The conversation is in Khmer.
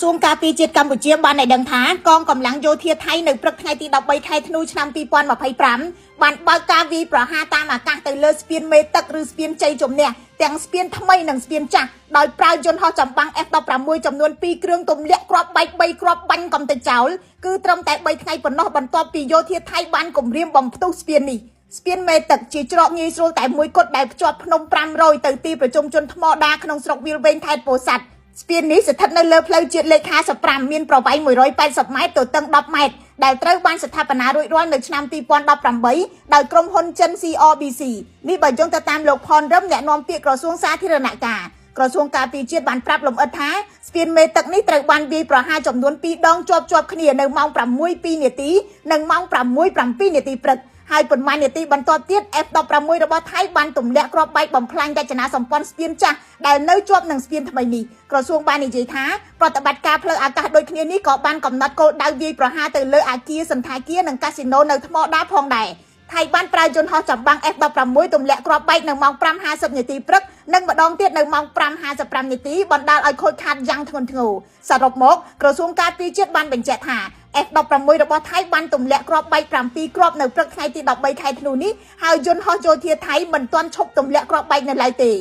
សួងការពីជាតិកម្ពុជាបានឲ្យដឹងថាកងកម្លាំងយោធាថៃនៅព្រឹកថ្ងៃទី13ខែធ្នូឆ្នាំ2025បានបើកការវាយប្រហារតាមអាកាសទៅលើស្ពានមេទឹកឬស្ពានជ័យជំនះទាំងស្ពានថ្មីនិងស្ពានចាស់ដោយប្រើយន្តហោះចម្បាំង F16 ចំនួន2គ្រឿងទម្លាក់គ្រាប់បែក3គ្រាប់បាញ់កំទៅចោលគឺត្រឹមតែ3ថ្ងៃប៉ុណ្ណោះបន្ទាប់ពីយោធាថៃបានគម្រាមបំផ្ទុះស្ពាននេះស្ពានមេទឹកជាច្រកងាយស្រួលតែមួយគត់ដែលភ្ជាប់ភ្នំ500ទៅទីប្រជុំជនថ្មដាក្នុងស្រុកវាលវែងខេត្តពោធិ៍សាត់ស្ពាននេះស្ថិតនៅលើផ្លូវជាតិលេខ55មានប្រវែង180ម៉ែត្រទទឹង10ម៉ែត្រដែលត្រូវបានស្ថាបនារួចរាល់នៅឆ្នាំ2018ដោយក្រុមហ៊ុនចិន CRBC នេះបើយោងទៅតាមលោកផនរឹមអ្នកនាំពាក្យក្រសួងសាធារណការក្រសួងការពារជាតិបានប្រាប់លម្អិតថាស្ពានមេទឹកនេះត្រូវបានវាយប្រហារចំនួន2ដងជាប់គ្នានៅម៉ោង6:02នាទីនិងម៉ោង6:07នាទីព្រឹកហើយប៉ុន្មាននាទីបន្ទាប់ទៀត F16 របស់ថៃបានទម្លាក់គ្រាប់បែកបំផ្លាញរចនាសម្ព័ន្ធស្ពានចាស់ដែលនៅជាប់នឹងស្ពានថ្មីនេះក្រសួងបាននិយាយថាប្រតិបត្តិការផ្លូវអាកាសដូចគ្នានេះក៏បានកំណត់គោលដៅវាយប្រហារទៅលើអគារសន្តាគារនិងកាស៊ីណូនៅថ្មដាផងដែរថៃបានប្រើយន្តហោះចម្បាំង F16 ទម្លាក់គ្រាប់បែកនៅម៉ោង5:50នាទីព្រឹកនិងម្ដងទៀតនៅម៉ោង5:55នាទីបណ្ដាលឲ្យខូចខាតយ៉ាងធ្ងន់ធ្ងរសរុបមកក្រសួងការពារជាតិបានបញ្ជាក់ថា F16 របស់ថៃបានទម្លាក់គ្រាប់បែក7គ្រាប់នៅព្រឹកថ្ងៃទី13ខែធ្នូនេះហើយយន្តហោះយោធាថៃមិនទាន់ឈប់ទម្លាក់គ្រាប់បែកនៅឡើយទេ